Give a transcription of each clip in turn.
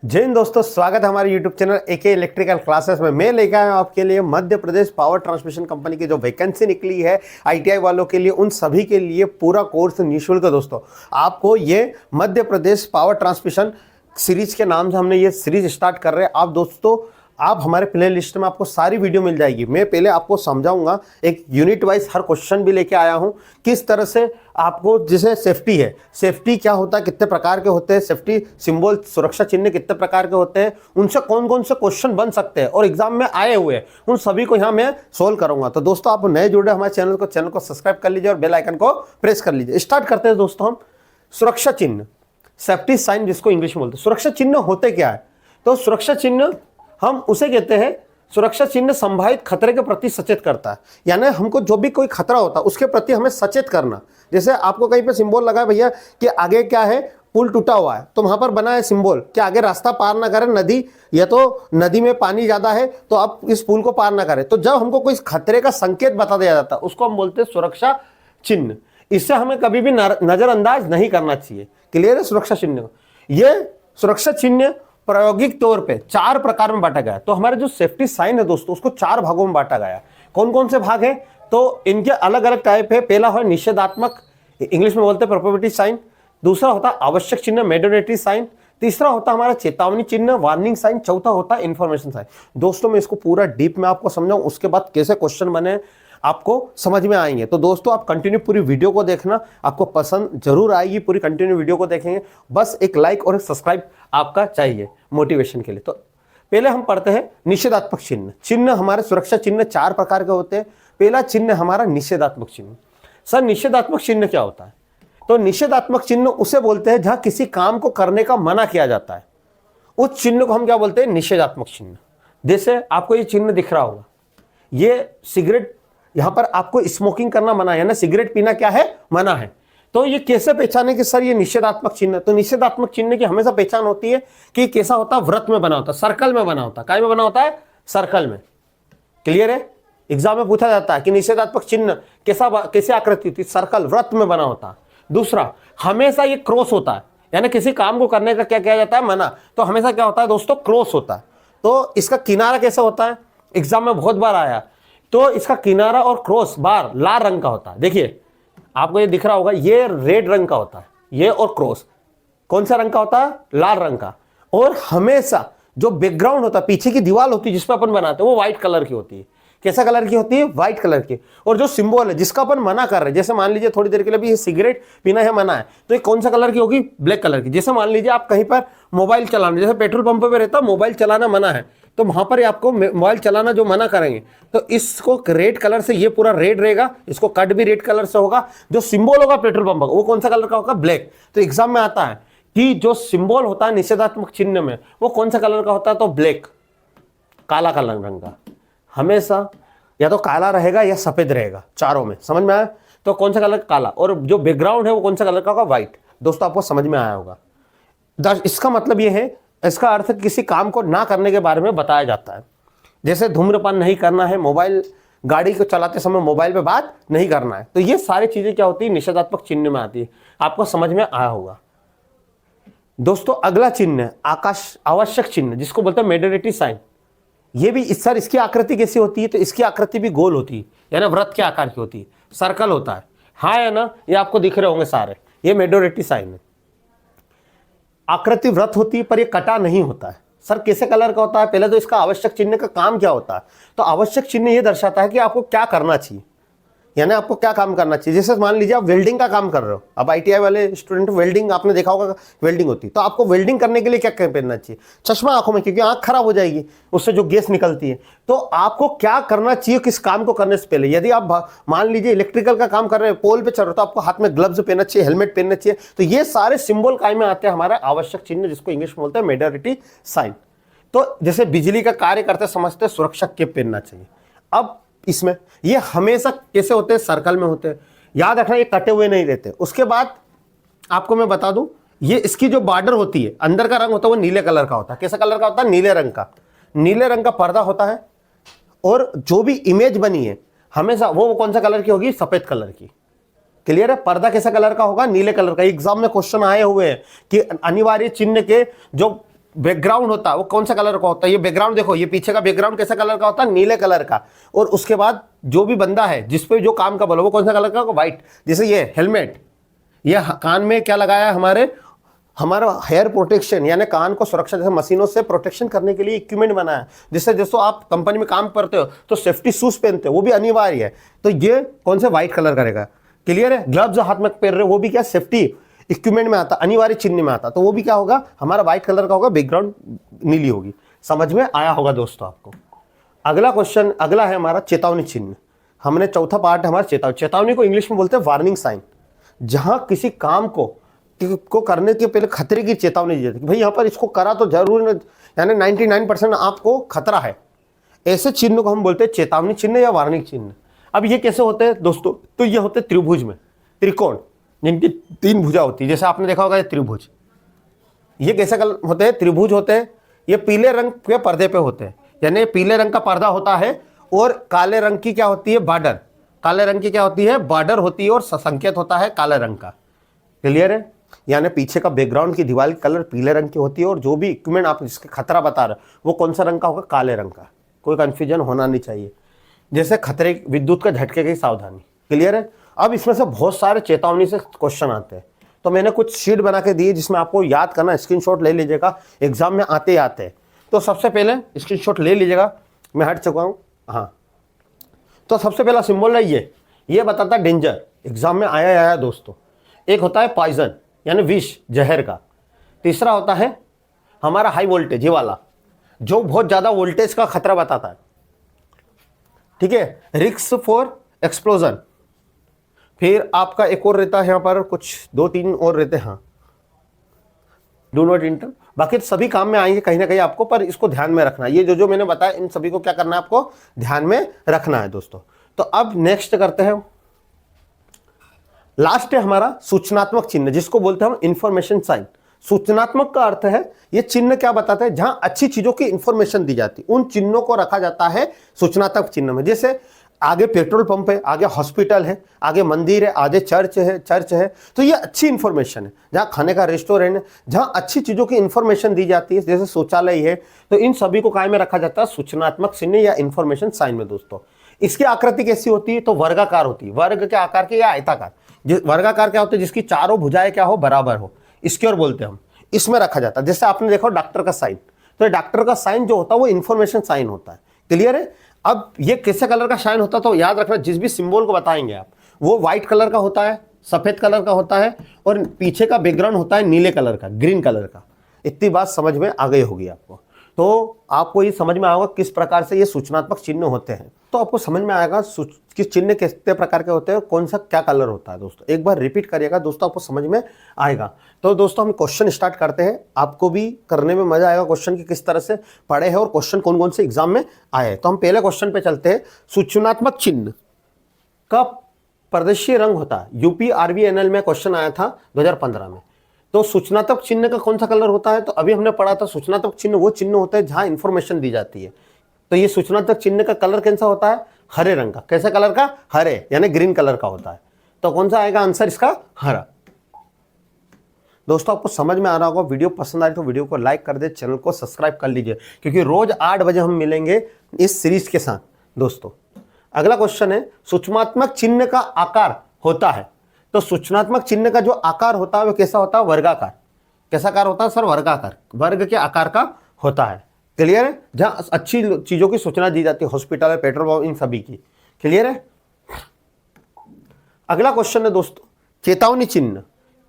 जय हिंद दोस्तों, स्वागत है हमारे YouTube channel AK electrical classes में। मैं लेकर आया हूं आपके लिए Madhya Pradesh power transmission company की जो वैकेंसी निकली है आईटीआई वालों के लिए, उन सभी के लिए पूरा कोर्स निःशुल्क है। दोस्तों आपको ये मध्य प्रदेश पावर ट्रांसमिशन सीरीज के नाम से हमने ये सीरीज स्टार्ट कर रहे हैं। आप हमारे प्ले लिस्ट में आपको सारी वीडियो मिल जाएगी। मैं पहले आपको समझाऊंगा, एक यूनिट वाइज हर क्वेश्चन भी लेके आया हूं, किस तरह से आपको, जैसे सेफ्टी है, सेफ्टी क्या होता है, कितने प्रकार के होते हैं, सेफ्टी सिंबल सुरक्षा चिन्ह कितने प्रकार के होते हैं, उनसे कौन कौन से क्वेश्चन बन सकते हैं और एग्जाम में आए हुए हैं, उन सभी को यहाँ मैं सोल्व करूंगा। तो दोस्तों आप नए जुड़े हमारे चैनल को सब्सक्राइब कर लीजिए और बेल आइकन को प्रेस कर लीजिए। स्टार्ट करते हैं दोस्तों हम। सुरक्षा चिन्ह, सेफ्टी साइन जिसको इंग्लिश में बोलते हैं। सुरक्षा चिन्ह होते क्या है? तो सुरक्षा चिन्ह हम उसे कहते हैं, सुरक्षा चिन्ह संभावित खतरे के प्रति सचेत करता है। यानी हमको जो भी कोई खतरा होता है उसके प्रति हमें सचेत करना। जैसे आपको कहीं पे सिंबल लगा है भैया कि आगे क्या है, पुल टूटा हुआ है, तो वहां पर बना है सिंबल कि आगे रास्ता पार ना करें, नदी, या तो नदी में पानी ज्यादा है तो आप इस पुल को पार ना करें। तो जब हमको कोई खतरे का संकेत बता दिया जाता है उसको हम बोलते हैं सुरक्षा चिन्ह। इससे हमें कभी भी नजरअंदाज नहीं करना चाहिए। क्लियर है? सुरक्षा चिन्ह, ये सुरक्षा चिन्ह प्रायोगिक तौर पे 4 प्रकार में बांटा गया है। तो हमारे जो सेफ्टी साइन है दोस्तों, उसको 4 भागों में बांटा गया है। कौन कौन से भाग है? तो इनके अलग अलग टाइप है। पहला है निषेधात्मक, इंग्लिश में बोलते हैं प्रोहिबिटिव साइन। दूसरा होता है आवश्यक चिन्ह, मैंडेटरी साइन। तीसरा होता है हमारा चेतावनी चिन्ह, वार्निंग साइन। चौथा होता है इंफॉर्मेशन साइन। दोस्तों मैं इसको पूरा डीप में आपको समझाऊं, उसके बाद कैसे क्वेश्चन बने आपको समझ में आएंगे। तो दोस्तों आप कंटिन्यू पूरी वीडियो को देखना, आपको पसंद जरूर आएगी। पूरी कंटिन्यू वीडियो को देखेंगे, बस एक लाइक और एक सब्सक्राइब आपका चाहिए मोटिवेशन के लिए। तो पहले हम पढ़ते हैं निषेधात्मक चिन्ह। चिन्ह हमारे सुरक्षा चिन्ह 4 प्रकार के होते हैं। पहला चिन्ह हमारा निषेधात्मक चिन्ह। सर निषेधात्मक चिन्ह क्या होता है? तो निषेधात्मक चिन्ह उसे बोलते हैं जहां किसी काम को करने का मना किया जाता है, उस चिन्ह को हम क्या बोलते हैं? निषेधात्मक चिन्ह। जैसे आपको ये चिन्ह दिख रहा होगा, ये सिगरेट, यहां पर आपको स्मोकिंग करना मना है ना, सिगरेट पीना क्या है? मना है। तो ये कैसे पहचाने कि सर ये निषेधात्मक चिन्ह? तो निषेधात्मक चिन्ह की हमेशा पहचान होती है कि कैसा होता है, वृत्त में बना होता है, सर्कल में बना होता है। काय में बना होता है? सर्कल में। क्लियर है? एग्जाम में पूछा जाता है कि निषेधात्मक चिन्ह कैसे आकृति होती? सर्कल, वृत्त में बना होता है। दूसरा, हमेशा ये क्रॉस होता है, यानी किसी काम को करने का क्या किया जाता है? मना। तो हमेशा क्या होता है दोस्तों? क्रॉस होता है। तो इसका किनारा कैसा होता है? एग्जाम में बहुत बार आया। तो इसका किनारा और क्रॉस बार लाल रंग का होता है। देखिए आपको ये दिख रहा होगा, ये रेड रंग का होता है, ये और क्रॉस कौन सा रंग का होता है? लाल रंग का। और हमेशा जो बैकग्राउंड होता है, पीछे की दीवार होती है जिस पर अपन बनाते हैं, वो व्हाइट कलर की होती है। कैसा कलर की होती है? व्हाइट कलर की। और जो सिंबल है जिसका अपन मना कर रहे हैं, जैसे मान लीजिए थोड़ी देर के लिए भी ये सिगरेट पीना है, मना है, तो ये कौन सा कलर की होगी? ब्लैक कलर की। जैसे मान लीजिए आप कहीं पर मोबाइल चलाना, जैसे पेट्रोल पंप पे रहता है मोबाइल चलाना मना है, तो वहां पर आपको मोबाइल चलाना जो मना करेंगे, तो इसको रेड कलर से, ये पूरा रेड रहेगा, इसको कट भी रेड कलर से होगा। जो सिंबल होगा पेट्रोल पंप का, वो कौन सा कलर का होगा? ब्लैक। तो एग्जाम में आता है कि जो सिंबल होता है निषेधात्मक चिन्ह में, वो कौन सा कलर का होता है? तो ब्लैक, काला कलर रंग का। हमेशा या तो काला रहेगा या सफेद रहेगा, चारों में। समझ में आया? तो कौन सा कलर? काला। और जो बैकग्राउंड है वो कौन सा कलर का होगा? व्हाइट। दोस्तों आपको समझ में आया होगा। इसका मतलब ये है, इसका अर्थ किसी काम को ना करने के बारे में बताया जाता है। जैसे धूम्रपान नहीं करना है, मोबाइल, गाड़ी को चलाते समय मोबाइल पे बात नहीं करना है। तो ये सारी चीजें क्या होती है? निषेधात्मक चिन्ह में आती है। आपको समझ में आया होगा। दोस्तों अगला चिन्ह आवश्यक चिन्ह, जिसको बोलते हैं मैंडेटरी साइन। ये भी सर इसकी आकृति कैसी होती है? तो इसकी आकृति भी गोल होती है, यानी वृत्त के आकार की होती है, सर्कल होता है। हाँ है ना? ये आपको दिख रहे होंगे सारे, ये मैंडेटरी साइन है। आकृति वृत्त होती है पर ये कटा नहीं होता है। सर कैसे कलर का होता है? पहले तो इसका आवश्यक चिन्ह का काम क्या होता है? तो आवश्यक चिन्ह ये दर्शाता है कि आपको क्या करना चाहिए, यानी आपको क्या काम करना चाहिए। जैसे मान लीजिए आप वेल्डिंग का काम कर रहे हो, अब आईटीआई वाले स्टूडेंट, वेल्डिंग आपने देखा होगा, वेल्डिंग होती है, तो आपको वेल्डिंग करने के लिए क्या पहनना चाहिए? चश्मा आंखों में, क्योंकि आंख खराब हो जाएगी, उससे जो गैस निकलती है। तो आपको क्या करना चाहिए किस काम को करने से पहले? यदि आप मान लीजिए इलेक्ट्रिकल का काम कर रहे हैं, पोल पे चल रहे हो, तो आपको हाथ में ग्लव्स पहनना चाहिए, हेलमेट पहनना चाहिए। तो ये सारे सिंबल काय में आते हैं? हमारा आवश्यक चिन्ह, जिसको इंग्लिश में बोलते हैं मैंडेटरी साइन। तो जैसे बिजली का कार्य करते समझते सुरक्षा कैप पहनना चाहिए। अब इसमें ये हमेशा कैसे होते हैं? सर्कल में होते हैं। याद रखना ये कटे हुए नहीं रहते। उसके बाद आपको मैं बता दूं, ये इसकी जो बॉर्डर होती है, अंदर का रंग होता है वो नीले कलर का होता है। कैसा कलर का होता है? नीले रंग का। नीले रंग का पर्दा होता है। और जो भी इमेज बनी है हमेशा वो कौन सा कलर की होगी? सफेद कलर की। क्लियर है? पर्दा कैसा कलर का होगा? नीले कलर का। एग्जाम में क्वेश्चन आए हुए हैं कि अनिवार्य चिन्ह के जो बैकग्राउंड होता है वो कौन सा कलर का होता है, ये बैकग्राउंड देखो, ये पीछे का बैकग्राउंड कैसा कलर का होता है, नीले कलर का। और उसके बाद जो भी बंदा है जिस पे जो काम का बल वो कौन सा कलर का होगा, व्हाइट। जैसे ये हेलमेट, ये कान में क्या लगाया है, हमारा हेयर प्रोटेक्शन, यानी कान को सुरक्षा, जैसे मशीनों से प्रोटेक्शन करने के लिए इक्विपमेंट बनाया है। जिससे जैसे आप कंपनी में काम करते हो तो सेफ्टी शूज पहनते हो, वो भी अनिवार्य है। तो ये कौन सा व्हाइट कलर का रहेगा, क्लियर है। ग्लव्स हाथ में पहन रहे हो वो भी क्या सेफ्टी इक्विपमेंट में आता, अनिवार्य चिन्ह में आता, तो वो भी क्या होगा, हमारा व्हाइट कलर का होगा, बैकग्राउंड नीली होगी। समझ में आया होगा दोस्तों आपको। अगला क्वेश्चन, अगला है हमारा चेतावनी चिन्ह। हमने चौथा पार्ट है हमारा चेतावनी को इंग्लिश में बोलते हैं वार्निंग साइन। जहां किसी काम को करने के पहले खतरे की चेतावनी दी जाती है, भाई यहाँ पर इसको करा तो जरूर, यानी 99% आपको खतरा है। ऐसे चिन्ह को हम बोलते हैं चेतावनी चिन्ह या वार्निंग चिन्ह। अब ये कैसे होते हैं दोस्तों, तो ये होते हैं त्रिभुज में, त्रिकोण जिनकी 3 भुजा होती है। जैसे आपने देखा होगा ये त्रिभुज, ये कैसे होते हैं, त्रिभुज होते हैं। ये पीले रंग के पर्दे पे होते हैं, यानी पीले रंग का पर्दा होता है और काले रंग की क्या होती है, बॉर्डर। काले रंग की क्या होती है, बॉर्डर होती है और संकेत होता है काले रंग का। क्लियर है, यानी पीछे का बैकग्राउंड की दीवार की कलर पीले रंग की होती है और जो भी इक्विपमेंट आप जिसके खतरा बता रहे वो कौन सा रंग का होगा, काले रंग का। कोई कंफ्यूजन होना नहीं चाहिए। जैसे खतरे, विद्युत का झटके की सावधानी। क्लियर है। अब इसमें से बहुत सारे चेतावनी से क्वेश्चन आते हैं, तो मैंने कुछ शीट बना के दी जिसमें आपको याद करना, स्क्रीनशॉट ले लीजिएगा, एग्जाम में आते ही आते हैं। तो सबसे पहले स्क्रीनशॉट ले लीजिएगा, मैं हट चुका हूँ। हाँ, तो सबसे पहला सिंबल है ये बताता है डेंजर, एग्जाम में आया दोस्तों। एक होता है पॉइजन यानी विष, जहर का। तीसरा होता है हमारा हाई वोल्टेज, ये वाला जो बहुत ज्यादा वोल्टेज का खतरा बताता है। ठीक है, रिस्क फॉर एक्सप्लोजन। फिर आपका एक और रहता है, यहाँ पर कुछ 2-3 और रहते हैं। हाँ, डू नॉट इंटर। बाकी सभी काम में आएंगे कहीं ना कहीं आपको, पर इसको ध्यान में रखना। ये जो मैंने बताया इन सभी को क्या करना है, आपको ध्यान में रखना है दोस्तों। तो अब नेक्स्ट करते हैं, लास्ट है हमारा सूचनात्मक चिन्ह, जिसको बोलते हैं हम इंफॉर्मेशन साइन। सूचनात्मक का अर्थ है ये चिन्ह क्या बताता है, जहां अच्छी चीजों की इंफॉर्मेशन दी जाती है उन चिन्हों को रखा जाता है सूचनात्मक चिन्ह में। जैसे आगे पेट्रोल पंप है, आगे हॉस्पिटल है, आगे मंदिर है, आगे चर्च है, तो ये अच्छी इंफॉर्मेशन है। जहाँ खाने का रेस्टोरेंट है, जहाँ अच्छी चीजों की इंफॉर्मेशन दी जाती है, जैसे शौचालय है, तो इन सभी को काय में रखा जाता है, सूचनात्मक चिन्ह या इंफॉर्मेशन साइन में दोस्तों। इसकी आकृति कैसी होती है, तो वर्गाकार होती है, वर्ग के आकार के या आयताकार। वर्गाकार क्या होता है, जिसकी चारों भुजाएं क्या हो, बराबर हो, इसकी ओर बोलते हैं हम। इसमें रखा जाता है। जैसे आपने देखा डॉक्टर का साइन, तो डॉक्टर का साइन जो होता है वो इंफॉर्मेशन साइन होता है। क्लियर है। अब ये कैसे कलर का साइन होता है, तो याद रखना, जिस भी सिंबल को बताएंगे आप, वो व्हाइट कलर का होता है, सफेद कलर का होता है, और पीछे का बैकग्राउंड होता है नीले कलर का, ग्रीन कलर का। इतनी बात समझ में आ गई होगी आपको। तो आपको ये समझ में आएगा किस प्रकार से ये सूचनात्मक चिन्ह होते हैं। तो आपको समझ में आएगा कि चिन्ह कितने प्रकार के होते हैं, कौन सा क्या कलर होता है दोस्तों। एक बार रिपीट करिएगा दोस्तों, आपको समझ में आएगा। तो दोस्तों हम क्वेश्चन स्टार्ट करते हैं, आपको भी करने में मजा आएगा क्वेश्चन की किस तरह से पढ़े हैं और क्वेश्चन कौन कौन से एग्जाम में आए हैं। तो हम पहले क्वेश्चन पे चलते हैं। सूचनात्मक चिन्ह का प्रदेशीय रंग होता है, यूपी RVNL में क्वेश्चन आया था 2015 में। तो सूचनात्मक चिन्ह का कौन सा कलर होता है, तो अभी हमने पढ़ा था सूचनात्मक चिन्ह वो चिन्ह होता है जहां इंफॉर्मेशन दी जाती है। तो ये सूचनात्मक चिन्ह का कलर कैसा होता है, हरे रंग का। कैसा कलर का, हरे यानी ग्रीन कलर का होता है। तो कौन सा आएगा आंसर इसका, हरा। दोस्तों आपको समझ में आ रहा होगा। वीडियो पसंद आ रही तो वीडियो को लाइक कर दे, चैनल को सब्सक्राइब कर लीजिए, क्योंकि रोज 8 बजे हम मिलेंगे इस सीरीज के साथ दोस्तों। अगला क्वेश्चन है, सूचनात्मक चिन्ह का आकार होता है। तो सूचनात्मक चिन्ह का जो आकार होता है वो कैसा होता है, वर्गाकार। कैसा आकार होता है सर, वर्गाकार, वर्ग के आकार का होता है। क्लियर है। जहां अच्छी चीजों की सूचना दी जाती है, हॉस्पिटल है, पेट्रोल पंप, इन सभी की। क्लियर है। अगला क्वेश्चन है दोस्तों, चेतावनी चिन्ह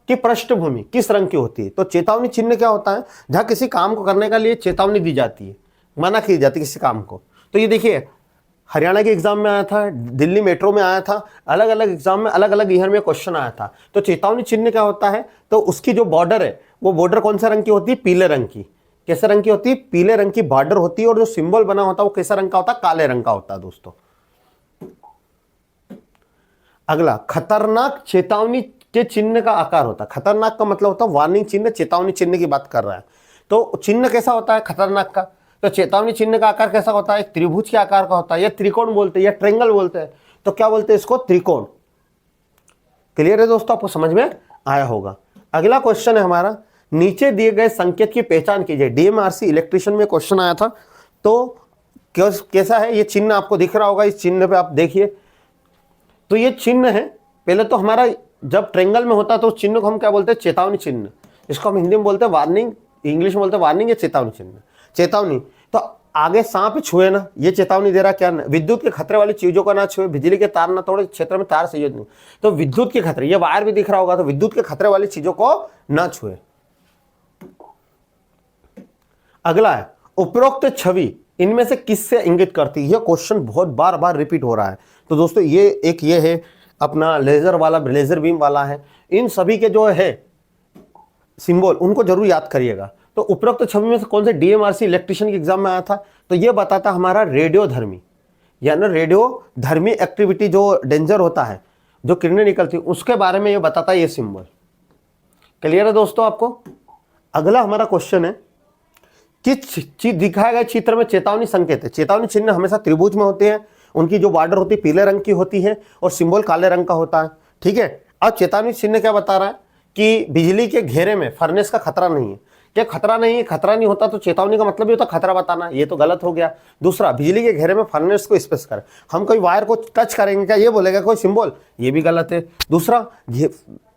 की पृष्ठभूमि किस रंग की होती है। तो चेतावनी चिन्ह क्या होता है, जहां किसी काम को करने के लिए चेतावनी दी जाती है, मना की जाती है किसी काम को। तो ये देखिए हरियाणा के एग्जाम में आया था, दिल्ली मेट्रो में आया था, अलग अलग एग्जाम में अलग अलग ईयर में क्वेश्चन आया था। तो चेतावनी चिन्ह क्या होता है, तो उसकी जो बॉर्डर है वो बॉर्डर कौन सा रंग की होती है, पीले रंग की। कैसे रंग की होती है, पीले रंग की बॉर्डर होती है, और जो सिंबल बना होता है वो कैसा रंग का होता है, काले रंग का होता है दोस्तों। अगला, खतरनाक चेतावनी के चिन्ह का आकार होता है। खतरनाक का मतलब होता है वार्निंग चिन्ह, चेतावनी चिन्ह की बात कर रहा है। तो चिन्ह कैसा होता है खतरनाक का, तो चेतावनी चिन्ह का आकार कैसा होता है, एक त्रिभुज के आकार का होता है, या त्रिकोण बोलते हैं या ट्रायंगल बोलते हैं। तो क्या बोलते हैं इसको, त्रिकोण। क्लियर है दोस्तों, आपको समझ में आया होगा। अगला क्वेश्चन है हमारा, नीचे दिए गए संकेत की पहचान कीजिए। डीएमआरसी इलेक्ट्रिशियन में क्वेश्चन आया था। तो कैसा है ये चिन्ह, आपको दिख रहा होगा, इस चिन्ह पे आप देखिए। तो ये चिन्ह है, पहले तो हमारा जब ट्रेंगल में होता है तो उस चिन्ह को हम क्या बोलते हैं, चेतावनी चिन्ह। इसको हम हिंदी में बोलते हैं वार्निंग, इंग्लिश में बोलते हैं वार्निंग या चेतावनी चिन्ह, चेतावनी। तो आगे सांप छुए ना, ये चेतावनी दे रहा क्या, विद्युत के खतरे वाली चीजों को ना छुए, बिजली के तार ना तोड़े, क्षेत्र में तार संयोजित नहीं। तो विद्युत के खतरे, ये वायर भी दिख रहा होगा, तो विद्युत के खतरे वाली चीजों को ना छुए। अगला है उपरोक्त छवि इनमें से किससे इंगित करती है। यह क्वेश्चन बहुत बार बार रिपीट हो रहा है। तो दोस्तों ये है अपना लेजर वाला, लेजर बीम वाला है। इन सभी के जो है सिंबल उनको जरूर याद करिएगा। तो उपरोक्त छवि में से कौन से डीएमआरसी इलेक्ट्रिशियन के एग्जाम में आया था, तो ये बताता हमारा रेडियोधर्मी, यानी रेडियोधर्मी एक्टिविटी जो डेंजर होता है, जो किरणें निकलती उसके बारे में ये बताता है ये सिंबल। क्लियर है दोस्तों आपको। अगला हमारा क्वेश्चन है कि दिखाया गया चित्र में चेतावनी संकेत है। चेतावनी चिन्ह हमेशा त्रिभुज में होते हैं, उनकी जो बॉर्डर होती है पीले रंग की होती है और सिंबल काले रंग का होता है। ठीक है। अब चेतावनी चिन्ह क्या बता रहा है कि बिजली के घेरे में फर्नेस का खतरा नहीं है। क्या खतरा नहीं है, खतरा नहीं होता तो चेतावनी का मतलब ही होता खतरा बताना, ये तो गलत हो गया। दूसरा, बिजली के घेरे में फर्नेस को स्पेस कर, हम कोई वायर को टच करेंगे क्या ये बोलेगा कोई सिंबल, ये भी गलत है। दूसरा,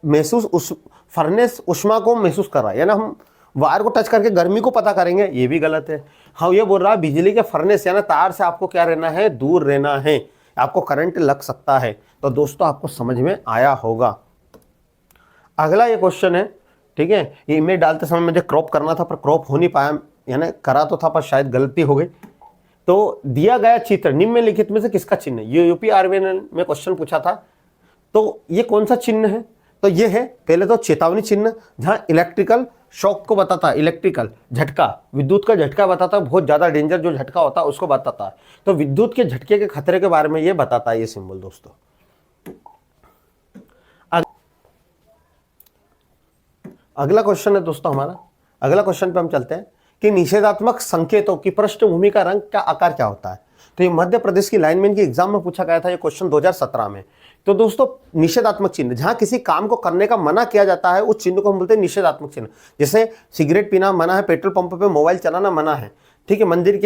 महसूस फर्नेस उष्मा को महसूस कर रहा है, यानी हम वायर को टच करके गर्मी को पता करेंगे, ये भी गलत है। हाँ, ये बोल रहा है बिजली के फर्नेस यानी तार से आपको क्या रहना है, दूर रहना है, आपको करंट लग सकता है। तो दोस्तों आपको समझ में आया होगा। अगला ये क्वेश्चन है, ठीक है। ये इमेज डालते समय मुझे क्रॉप करना था पर क्रॉप हो नहीं पाया, यानी करा तो था पर शायद गलती हो गई। तो दिया गया चित्र निम्नलिखित में से किसका चिन्ह है, ये यूपीआरवीएन में क्वेश्चन पूछा था। तो ये कौन सा चिन्ह है, तो ये है पहले तो चेतावनी चिन्ह, जहां इलेक्ट्रिकल शॉक को बताता है, इलेक्ट्रिकल झटका, विद्युत का झटका बताता है, बहुत ज्यादा डेंजर जो झटका होता है उसको बताता है। तो विद्युत के झटके के खतरे के बारे में ये बताता है ये सिंबल दोस्तों। अगला क्वेश्चन है दोस्तों हमारा, अगला क्वेश्चन पे हम चलते हैं कि निषेधात्मक संकेतों की पृष्ठभूमि का रंग का आकार क्या होता है। तो ये मध्य प्रदेश की लाइनमैन की एग्जाम में पूछा गया था, ये क्वेश्चन 2017 में। तो दोस्तों निषेधात्मक चिन्ह, जहां किसी काम को करने का मना किया जाता है उस चिन्ह को हम बोलते हैं निषेधात्मक चिन्ह। जैसे सिगरेट पीना मना है, पेट्रोल पंप पे मोबाइल चलाना मना है, ठीक है, मंदिर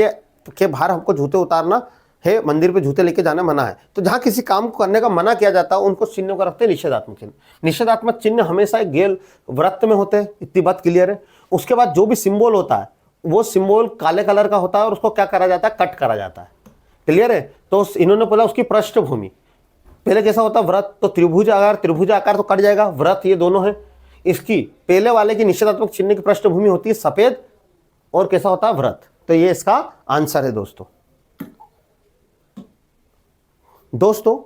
के बाहर हमको जूते उतारना है, मंदिर पे जूते लेके जाना मना है। तो जहां किसी काम को करने का मना किया जाता है उनको चिन्हों को रखते हैं निषेधात्मक चिन्ह। निषेधात्मक चिन्ह हमेशा एक गेल वृत्त में होते हैं, इतनी बात क्लियर है। उसके बाद जो भी सिंबल होता है वो सिंबल काले कलर का होता है और उसको क्या करा जाता है, कट करा जाता है। क्लियर है। तो इन्होंने बोला उसकी पृष्ठभूमि पहले कैसा होता है, व्रत, तो त्रिभुज आकार तो कट जाएगा, व्रत ये दोनों है। इसकी पहले वाले की निषेधात्मक चिन्ह की पृष्ठभूमि होती है सफेद और कैसा होता है, व्रत। तो ये इसका आंसर है दोस्तों। दोस्तों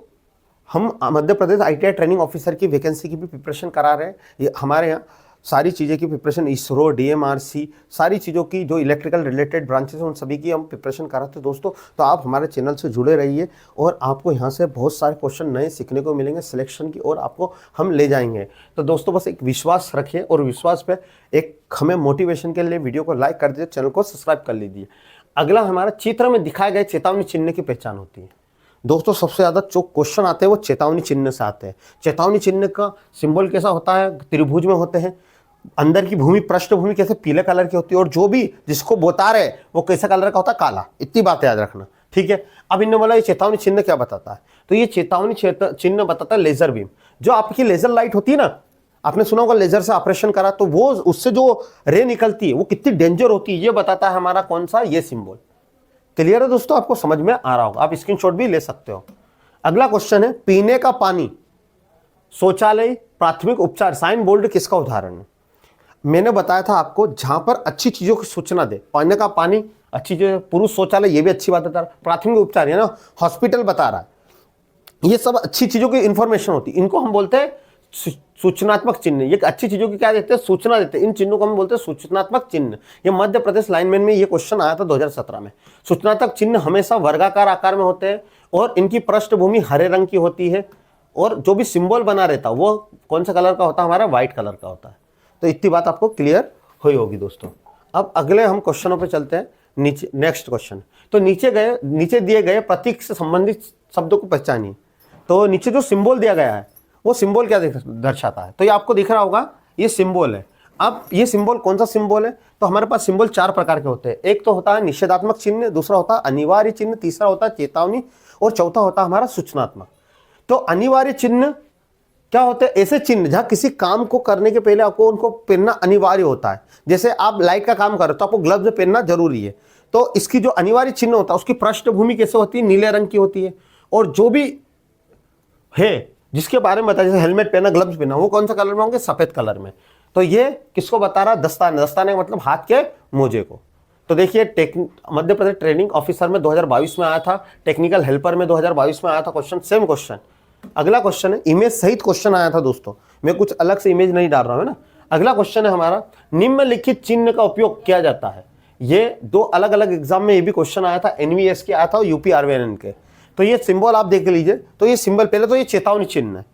हम Madhya Pradesh ITI training officer की वैकेंसी की भी प्रिपरेशन करा रहे हैं। ये हमारे यहाँ सारी चीज़ें की प्रिपरेशन, इसरो, डीएमआरसी, सारी चीज़ों की जो इलेक्ट्रिकल रिलेटेड ब्रांचेस हैं उन सभी की हम प्रिपरेशन कराते हैं दोस्तों। तो आप हमारे चैनल से जुड़े रहिए और आपको यहाँ से बहुत सारे क्वेश्चन नए सीखने को मिलेंगे सिलेक्शन की, और आपको हम ले जाएंगे। तो दोस्तों बस एक विश्वास रखिए और विश्वास पे एक हमें मोटिवेशन के लिए वीडियो को लाइक कर दीजिए, चैनल को सब्सक्राइब कर लीजिए। अगला हमारा चित्र में दिखाए गए चेतावनी चिन्ह की पहचान होती है। दोस्तों सबसे ज़्यादा जो क्वेश्चन आते हैं वो चेतावनी चिन्ह से आते हैं। चेतावनी चिन्ह का सिंबल कैसा होता है, त्रिभुज में होते हैं, अंदर की भूमि पृष्ठभूमि कैसे पीले कलर की होती है, और जो भी जिसको बता रहे वो कैसा कलर का होता है, काला। इतनी बात याद रखना, ठीक है। अब इन्होंने बोला ये चेतावनी चिन्ह क्या बताता है, तो ये चेतावनी चिन्ह बताता है लेजर बीम। जो आपकी लेजर लाइट होती है ना, आपने सुना होगा लेजर से ऑपरेशन करा तो वो उससे जो रे निकलती है वो कितनी डेंजर होती है, ये बताता है हमारा कौन सा, ये सिंबल। क्लियर है दोस्तों, आपको समझ में आ रहा होगा, आप स्क्रीनशॉट भी ले सकते हो। अगला क्वेश्चन है पीने का पानी, शौचालय, प्राथमिक उपचार, साइन बोर्ड किसका उदाहरण है। मैंने बताया था आपको जहां पर अच्छी चीजों की सूचना दे, पीने का पानी अच्छी चीज, पुरुष शौचालय ये भी अच्छी बात बता रहा, प्राथमिक उपचार है ना, हॉस्पिटल बता रहा है, ये सब अच्छी चीजों की इंफॉर्मेशन होती है, इनको हम बोलते हैं सूचनात्मक चिन्ह। ये अच्छी चीजों की क्या देते हैं, सूचना देते हैं, इन चिन्हों को हम बोलते हैं सूचनात्मक चिन्ह। ये मध्य प्रदेश लाइनमैन में ये क्वेश्चन आया था 2017 में। सूचनात्मक चिन्ह हमेशा वर्गाकार आकार में होते हैं और इनकी पृष्ठभूमि हरे रंग की होती है, और जो भी सिंबल बना रहता है वो कौन सा कलर का होता है, हमारा व्हाइट कलर का होता है। तो इतनी बात आपको क्लियर हुई होगी दोस्तों। अब अगले हम क्वेश्चनों पे चलते हैं। नीचे नेक्स्ट क्वेश्चन, तो नीचे दिए गए प्रतीक से संबंधित शब्दों को पहचानिए। तो नीचे जो सिंबल दिया गया है वो सिंबल क्या दर्शाता है, तो ये आपको दिख रहा होगा, ये सिंबल है। अब ये सिंबल कौन सा सिंबल है? तो हमारे पास सिंबल 4 प्रकार के होते हैं। एक तो होता है निषेधात्मक चिन्ह, दूसरा होता है अनिवार्य चिन्ह, तीसरा होता है चेतावनी और चौथा होता है हमारा सूचनात्मक। तो अनिवार्य चिन्ह क्या होते हैं? ऐसे चिन्ह जहां किसी काम को करने के पहले आपको उनको पहनना अनिवार्य होता है। जैसे आप लाइट का काम कर रहे हो तो आपको ग्लव्स पहनना जरूरी है। तो इसकी जो अनिवार्य चिन्ह होता है उसकी पृष्ठभूमि कैसे होती है? नीले रंग की होती है। और जो भी है जिसके बारे में बताया, जैसे हेलमेट पहना, ग्लव्स पहना, वो कौन सा कलर में होंगे? सफेद कलर में। तो ये किसको बता रहा है? दस्ताने। दस्ताने का मतलब हाथ के मोजे को। तो देखिए मध्य प्रदेश ट्रेनिंग ऑफिसर में 2022 में आया था, टेक्निकल हेल्पर में 2022 में आया था क्वेश्चन, सेम क्वेश्चन। अगला क्वेश्चन है, इमेज सहित क्वेश्चन आया था दोस्तों, मैं कुछ अलग से इमेज नहीं डाल रहा हूं ना। अगला क्वेश्चन है हमारा, निम्नलिखित चिन्ह का उपयोग किया जाता है। ये 2 अलग अलग एग्जाम में ये भी क्वेश्चन आया था, एनवीएस के आया था और यूपी आरवीएनएन के। तो ये सिंबल आप देख लीजिए। तो ये सिंबल पहले तो ये चेतावनी चिन्ह है,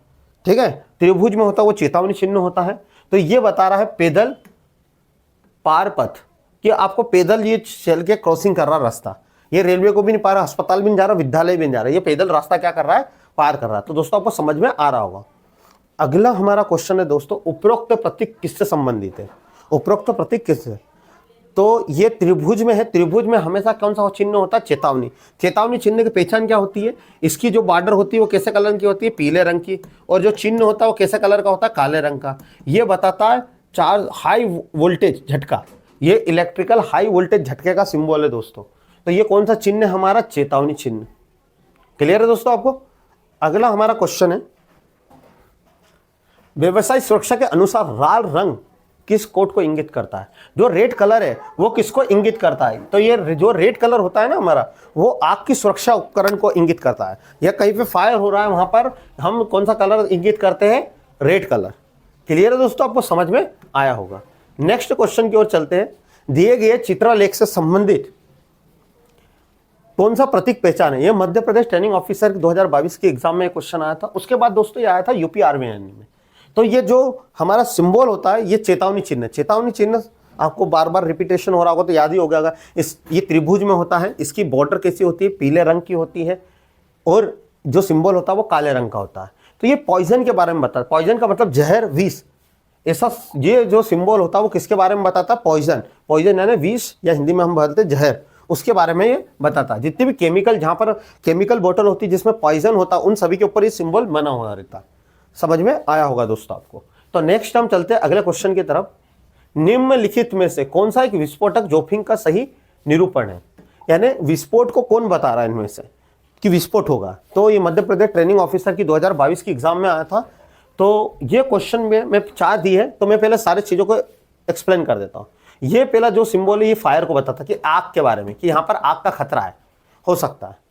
ठीक है, त्रिभुज में होता है वो चेतावनी चिन्ह होता है। तो ये बता रहा है पैदल पार पथ, कि आपको पैदल ये चल के क्रॉसिंग कर रहा रास्ता। ये रेलवे को भी नहीं पा रहा, अस्पताल भी नहीं जा रहा, विद्यालय भी नहीं जा रहा, ये पैदल रास्ता क्या कर रहा है? पार कर रहा है। तो दोस्तों आपको समझ में आ रहा होगा। अगला हमारा क्वेश्चन है दोस्तों, उपरोक्त प्रतीक किससे संबंधित है? उपरोक्त प्रतीक किससे? तो ये त्रिभुज में है, त्रिभुज में हमेशा कौन सा चिन्ह होता है? चेतावनी। चेतावनी चिन्ह की पहचान क्या होती है? इसकी जो बॉर्डर होती है वो कैसे कलर की होती है? पीले रंग की। और जो चिन्ह होता है वो कैसे कलर का होता है? काले रंग का। ये बताता है 4 हाई वोल्टेज झटका, ये इलेक्ट्रिकल हाई वोल्टेज झटके का सिंबल है दोस्तों। तो ये कौन सा चिन्ह है हमारा? चेतावनी चिन्ह। क्लियर है दोस्तों आपको? अगला हमारा क्वेश्चन है, व्यवसाय सुरक्षा के अनुसार लाल रंग किस कोड को इंगित करता है? जो रेड कलर है वो किसको इंगित करता है? तो ये जो रेड कलर होता है ना हमारा, वो आग की सुरक्षा उपकरण को इंगित करता है। या कहीं पे फायर हो रहा है वहां पर हम कौन सा कलर इंगित करते हैं? Red colour. क्लियर है दोस्तों? आपको समझ में आया होगा। नेक्स्ट क्वेश्चन की ओर चलते हैं। दिए गए चित्रलेख से संबंधित कौन सा प्रतीक पहचान है? ये मध्य प्रदेश ट्रेनिंग ऑफिसर 2022 के एग्जाम में क्वेश्चन आया था। उसके बाद दोस्तों ये आया था यूपी आरवीएनएन में। तो ये जो हमारा सिंबल होता है ये चेतावनी चिन्ह। चेतावनी चिन्ह आपको बार बार रिपीटेशन हो रहा होगा तो याद ही हो गया। ये त्रिभुज में होता है, इसकी बॉर्डर कैसी होती है? पीले रंग की होती है। और जो सिंबल होता है वो काले रंग का होता है। तो ये पॉइजन के बारे में बताता है। पॉइजन का मतलब जहर, विष। ऐसा ये जो सिंबल होता है वो किसके बारे में बताता है? पॉइजन। पॉइजन यानी विष, या हिंदी में हम बोलते हैं जहर, उसके बारे में ये बताता है। जितने भी केमिकल, जहां पर केमिकल बोतल होती है जिसमें पॉइजन होता है, उन सभी के ऊपर ये सिंबल बना हुआ रहता है। समझ में आया होगा दोस्तों आपको। तो नेक्स्ट हम चलते हैं अगले क्वेश्चन की तरफ। निम्नलिखित में से कौन सा एक विस्फोटक जोखिम का सही निरूपण है? यानी विस्फोट को कौन बता रहा है इनमें से कि विस्फोट होगा? तो ये मध्य प्रदेश ट्रेनिंग ऑफिसर की 2022 की एग्जाम में आया था। तो ये क्वेश्चन में मैं 4 दी है, तो मैं पहले सारी चीजों को एक्सप्लेन कर देता हूँ। ये पहला जो सिंबल है ये फायर को बताता है, कि आग के बारे में, कि यहाँ पर आग का खतरा है, हो सकता है।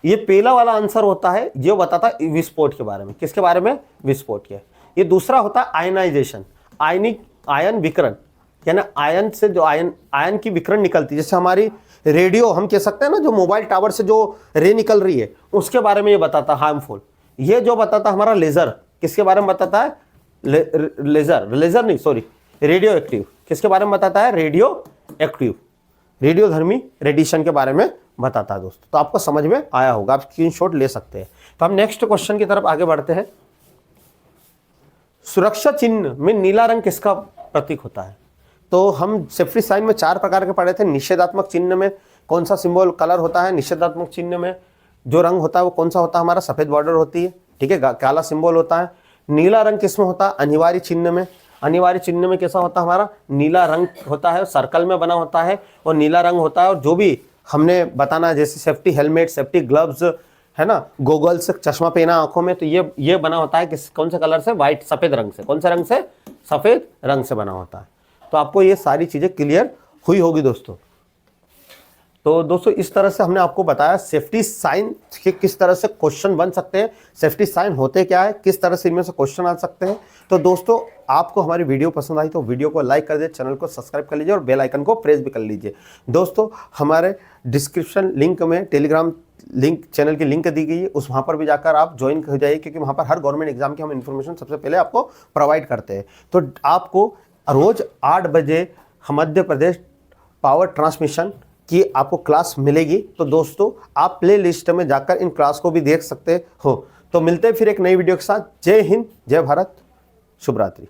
ये पहला वाला आंसर होता है, ये बताता है विस्फोट के बारे में। किसके बारे में? विस्फोट के। ये दूसरा होता है आयनाइजेशन, आयन विकिरण, यानी आयन से जो आयन की विकिरण निकलती है। जैसे हमारी रेडियो हम कह सकते हैं ना, जो मोबाइल टावर से जो रे निकल रही है, उसके बारे में ये बताता है, हार्मफुल। ये जो बताता है हमारा लेजर, किसके बारे में बताता है? लेजर नहीं, सॉरी, रेडियो एक्टिव। किसके बारे में बताता है? रेडियो एक्टिव, रेडियोधर्मी रेडिएशन के बारे में बताता है दोस्तों। तो आपको समझ में आया होगा, आप स्क्रीनशॉट ले सकते हैं। तो हम नेक्स्ट क्वेश्चन की तरफ आगे बढ़ते हैं। सुरक्षा चिन्ह में नीला रंग किसका प्रतीक होता है? तो हम सेफ्टी साइन में 4 प्रकार के पढ़े थे। निषेधात्मक चिन्ह में कौन सा सिंबल कलर होता है? निषेधात्मक चिन्ह में जो रंग होता है वो कौन सा होता है? हमारा सफेद बॉर्डर होती है, ठीक है, काला सिंबल होता है। नीला रंग किसमें होता है? अनिवार्य चिन्ह में। अनिवार्य चिन्ह में कैसा होता है? हमारा नीला रंग होता है, सर्कल में बना होता है और नीला रंग होता है। और जो भी हमने बताना है, जैसे सेफ्टी हेलमेट, सेफ्टी ग्लव्स, है ना, गोगल्स, चश्मा पहना आंखों में, तो ये बना होता है कौन से कलर से? व्हाइट, सफेद रंग से। कौन से रंग से? सफेद रंग से बना होता है। तो आपको ये सारी चीजें क्लियर हुई होगी दोस्तों। तो दोस्तों इस तरह से हमने आपको बताया सेफ्टी साइन के किस तरह से क्वेश्चन बन सकते हैं, सेफ्टी साइन होते क्या है, किस तरह से इनमें से क्वेश्चन आ सकते हैं। तो दोस्तों आपको हमारी वीडियो पसंद आई तो वीडियो को लाइक कर दीजिए, चैनल को सब्सक्राइब कर लीजिए और बेल आइकन को प्रेस भी कर लीजिए। दोस्तों हमारे डिस्क्रिप्शन लिंक में टेलीग्राम लिंक, चैनल की लिंक दी गई है, वहाँ पर भी जाकर आप ज्वाइन हो जाइए, क्योंकि वहाँ पर हर गवर्नमेंट एग्जाम की हम इन्फॉर्मेशन सबसे पहले आपको प्रोवाइड करते हैं। तो आपको रोज 8 बजे मध्य प्रदेश पावर ट्रांसमिशन की आपको क्लास मिलेगी। तो दोस्तों आप प्ले लिस्ट में जाकर इन क्लास को भी देख सकते हो। तो मिलते हैं फिर एक नई वीडियो के साथ। जय हिंद, जय भारत, शुभ रात्रि।